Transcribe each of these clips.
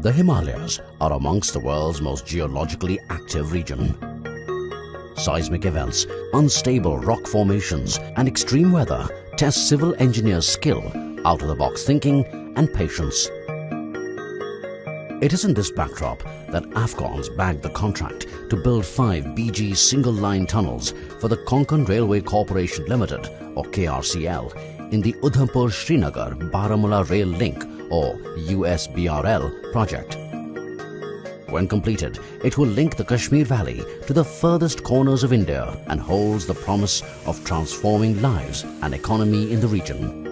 The Himalayas are amongst the world's most geologically active region. Seismic events, unstable rock formations and extreme weather test civil engineers' skill, out-of-the-box thinking and patience. It is in this backdrop that Afcon's bagged the contract to build 5 BG single-line tunnels for the Konkan Railway Corporation Limited or KRCL in the Udhampur-Srinagar-Baramulla Rail Link or USBRL project. When completed, it will link the Kashmir Valley to the furthest corners of India and holds the promise of transforming lives and economy in the region.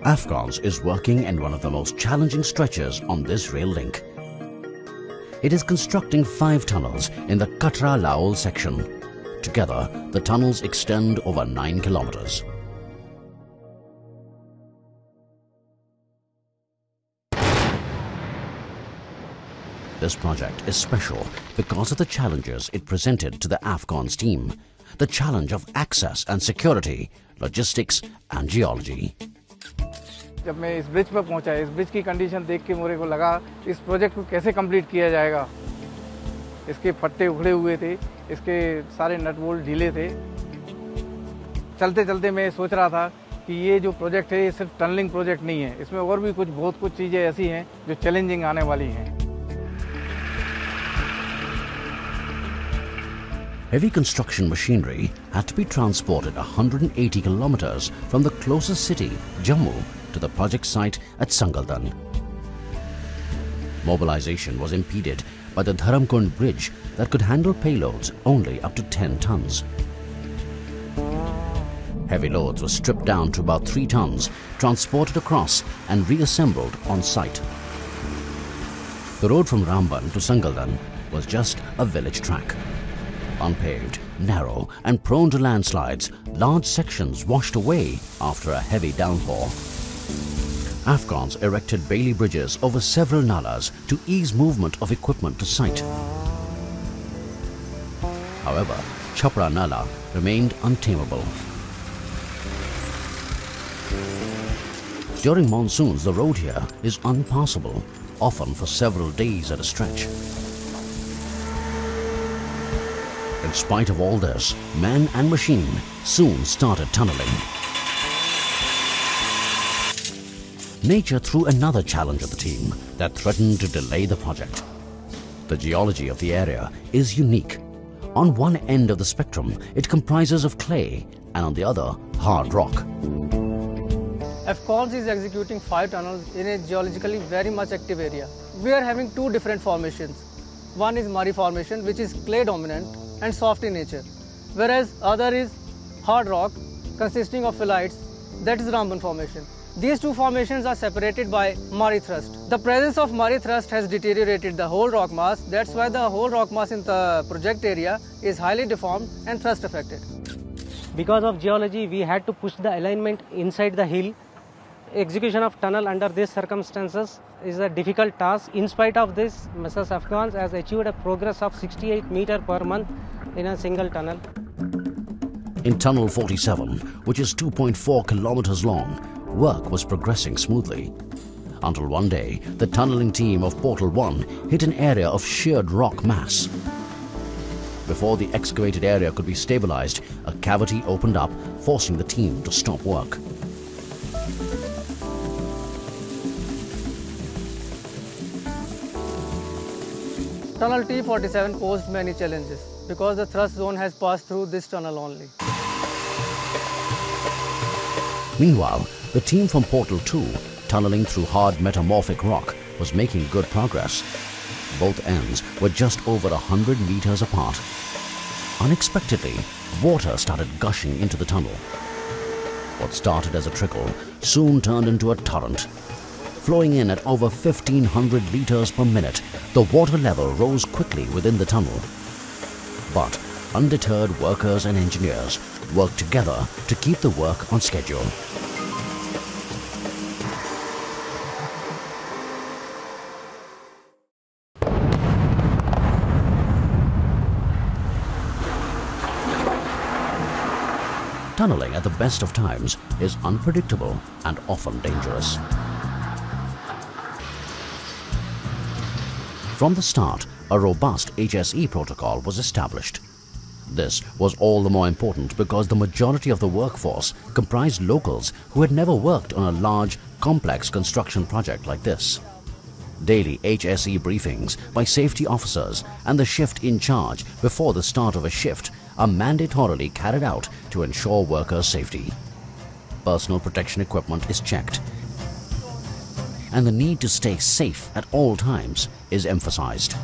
Afcon is working in one of the most challenging stretches on this rail link. It is constructing 5 tunnels in the Katra-Laul section. Together, the tunnels extend over 9 kilometers. This project is special because of the challenges it presented to the Afcon's team. The challenge of access and security, logistics and geology. जब मैं इस bridge पर पहुंचा, इस bridge की condition देख के मेरे को लगा इस प्रोजेक्ट को कैसे कंप्लीट किया जाएगा। इसके फट्टे उखड़े हुए थे, इसके सारे नट बोल्ट ढीले थे। चलते चलते मैं सोच रहा था कि ये जो प्रोजेक्ट है ये सिर्फ टनलिंग प्रोजेक्ट नहीं है, इसमें और भी बहुत कुछ चीज़ें ऐसी हैं जो चैलेंजिंग आने वाली हैं। Heavy construction machinery had to be transported 180 kilometers from the closest city, Jammu, to the project site at Sangaldan. Mobilization was impeded by the Dharamkund bridge that could handle payloads only up to 10 tons. Heavy loads were stripped down to about 3 tons, transported across and reassembled on site. The road from Ramban to Sangaldan was just a village track. Unpaved, narrow and prone to landslides, large sections washed away after a heavy downpour. Afcons erected Bailey bridges over several nalas to ease movement of equipment to site. However, Chapra Nala remained untamable. During monsoons, the road here is unpassable, often for several days at a stretch. In spite of all this, man and machine soon started tunneling. Nature threw another challenge at the team that threatened to delay the project. The geology of the area is unique. On one end of the spectrum, it comprises of clay and on the other, hard rock. Afcon is executing 5 tunnels in a geologically very much active area. We are having 2 different formations. One is Mari formation, which is clay dominant and soft in nature, whereas other is hard rock consisting of phyllites, that is Ramban formation. These 2 formations are separated by Mari thrust. The presence of Mari thrust has deteriorated the whole rock mass. That's why the whole rock mass in the project area is highly deformed and thrust affected. Because of geology, we had to push the alignment inside the hill. Execution of tunnel under these circumstances is a difficult task. In spite of this, Mrs. Afcon has achieved a progress of 68 meters per month in a single tunnel. In Tunnel 47, which is 2.4 kilometers long, work was progressing smoothly. Until one day, the tunneling team of Portal 1 hit an area of sheared rock mass. Before the excavated area could be stabilized, a cavity opened up, forcing the team to stop work. Tunnel T47 posed many challenges because the thrust zone has passed through this tunnel only. Meanwhile, the team from Portal 2, tunneling through hard metamorphic rock, was making good progress. Both ends were just over 100 meters apart. Unexpectedly, water started gushing into the tunnel. What started as a trickle soon turned into a torrent. Flowing in at over 1,500 liters per minute, the water level rose quickly within the tunnel. But undeterred workers and engineers worked together to keep the work on schedule. Tunneling at the best of times is unpredictable and often dangerous. From the start, a robust HSE protocol was established. This was all the more important because the majority of the workforce comprised locals who had never worked on a large, complex construction project like this. Daily HSE briefings by safety officers and the shift in charge before the start of a shift are mandatorily carried out to ensure workers' safety. Personal protection equipment is checked, and the need to stay safe at all times is emphasized.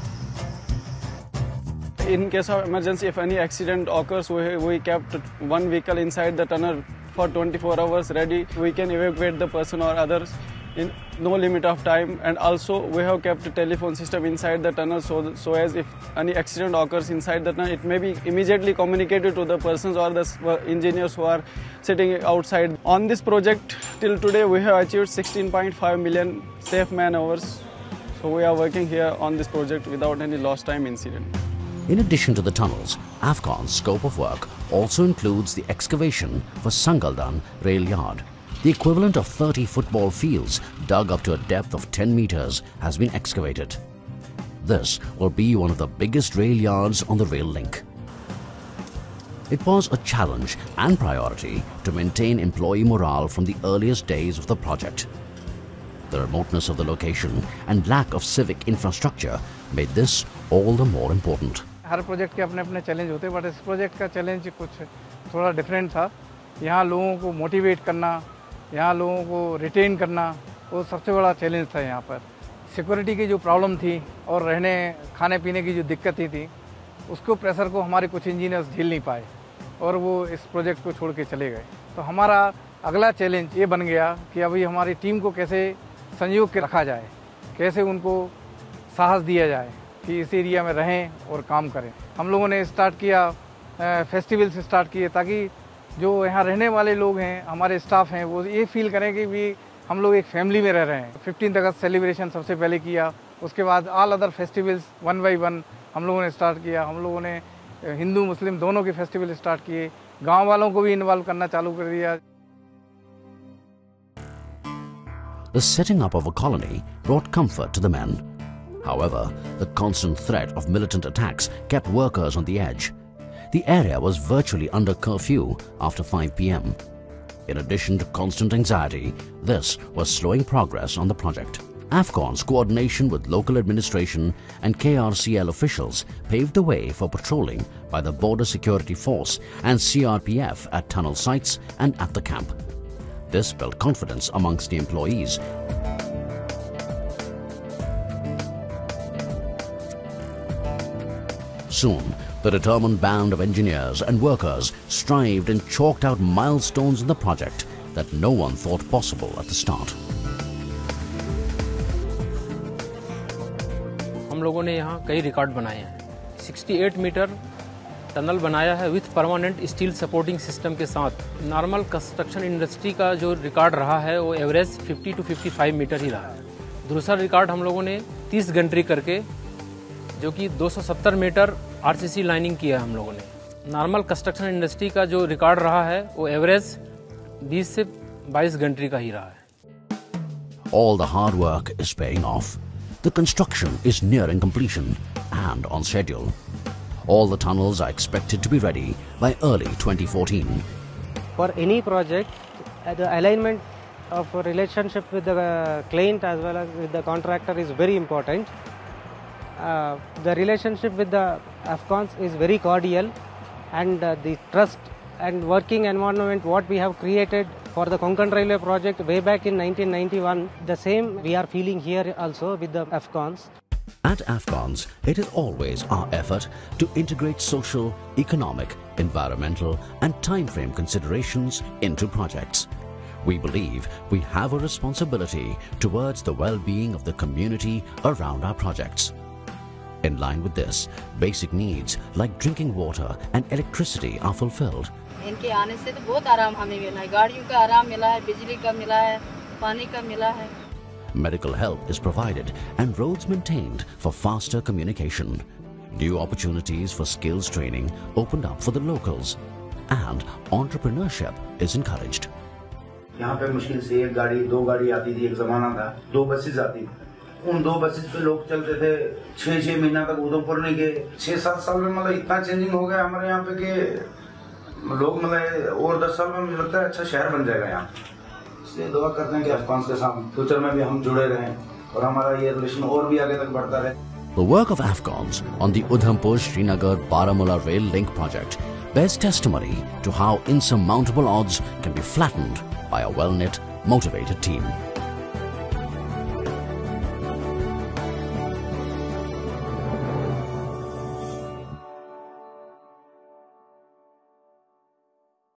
In case of emergency, if any accident occurs, we kept one vehicle inside the tunnel for 24 hours ready. We can evacuate the person or others in no limit of time, and also we have kept a telephone system inside the tunnel so as if any accident occurs inside the tunnel, it may be immediately communicated to the persons or the engineers who are sitting outside. On this project, till today we have achieved 16.5 million safe man hours. So we are working here on this project without any lost time incident. In addition to the tunnels, Afcon's scope of work also includes the excavation for Sangaldan rail yard. The equivalent of 30 football fields dug up to a depth of 10 meters has been excavated. This will be one of the biggest rail yards on the rail link. It was a challenge and priority to maintain employee morale from the earliest days of the project. The remoteness of the location and lack of civic infrastructure made this all the more important. Her project के अपने अपने challenge होते हैं, but इस project का challenge कुछ थोड़ा different था. यहाँ लोगों को मोटिवेट करना, यहाँ लोगों को रिटेन करना, वो सबसे बड़ा चैलेंज था. यहाँ पर सिक्योरिटी की जो प्रॉब्लम थी और रहने खाने पीने की जो दिक्कतें थी, उसको प्रेशर को हमारे कुछ इंजीनियर्स झेल नहीं पाए और वो इस प्रोजेक्ट को छोड़ के चले गए. तो हमारा अगला चैलेंज ये बन गया कि अभी हमारी टीम को कैसे संयोग के रखा जाए, कैसे उनको साहस दिया जाए कि इस एरिया में रहें और काम करें. हम लोगों ने स्टार्ट किया, फेस्टिवल से स्टार्ट किए, ताकि जो यहाँ रहने वाले लोग हैं, हमारे स्टाफ हैं, वो ये फील करें कि भी हम लोग एक फैमिली में रह रहे हैं. 15 अगस्त सेलिब्रेशन सबसे पहले किया, उसके बाद all other festivals one by one हम लोगों ने स्टार्ट किया. हम लोगों ने हिंदू मुस्लिम दोनों के फेस्टिवल स्टार्ट किए, गाँव वालों को भी इन्वॉल्व करना चालू कर दिया. The setting up of a colony brought comfort to the men. However, the constant threat of militant attacks kept workers on the edge. The area was virtually under curfew after 5 p.m. In addition to constant anxiety, this was slowing progress on the project. Afcon's coordination with local administration and KRCL officials paved the way for patrolling by the Border Security Force and CRPF at tunnel sites and at the camp. This built confidence amongst the employees. Soon, the determined band of engineers and workers strived and chalked out milestones in the project that no one thought possible at the start. हम लोगों ने यहाँ कई record बनाए हैं. 68 metre tunnel बनाया है with permanent steel supporting system के साथ. नॉर्मल कंस्ट्रक्शन इंडस्ट्री का जो रिकॉर्ड रहा है वो एवरेज 50 to 55 मीटर ही रहा है. दूसरा रिकॉर्ड हम लोगों ने 30 गंट्री करके, जो कि 270 मीटर आरसीसी लाइनिंग किया है हम लोगों ने. नॉर्मल कंस्ट्रक्शन इंडस्ट्री का जो रिकॉर्ड रहा है वो एवरेज 20 से 22 गंट्री का ही रहा है. All the hard work is paying off. The construction is nearing completion and on schedule. All the tunnels are expected to be ready by early 2014. For any project, the alignment of a relationship with the client as well as with the contractor is very important. The relationship with the Afcons is very cordial, and the trust and working environment what we have created for the Konkan Railway project way back in 1991, the same we are feeling here also with the Afcons. At Afcons, it is always our effort to integrate social, economic, environmental and time-frame considerations into projects. We believe we have a responsibility towards the well-being of the community around our projects. In line with this, basic needs like drinking water and electricity are fulfilled. इनके आने से तो बहुत आराम हमें मिला है. गाड़ियों का आराम मिला है, बिजली का मिला है, पानी का मिला है. Medical help is provided and roads maintained for faster communication. New opportunities for skills training opened up for the locals, and entrepreneurship is encouraged. यहाँ पे मुश्किल से एक गाड़ी दो गाड़ी आती थी, एक ज़माना था 2 बसेस आती थी. उन 2 बसेस पे लोग चलते थे, 6-6 महीना तक उधमपुर नहीं गए। 6-7 साल में मतलब इतना चेंजिंग हो गया हमारे यहाँ पे कि लोग मतलब और 10 साल में मुझे लगता है अच्छा शहर बन जाएगा यहाँ। इसलिए दुआ करते हैं कि अफगान के साथ फ्यूचर में भी हम जुड़े रहें और हमारा ये रिलेशन और भी आगे तक बढ़ता रहे। The work of Afcons on the Udhampur-Srinagar-Baramulla Rail Link project bears testimony to how insurmountable odds can be flattened by a well-knit, motivated team.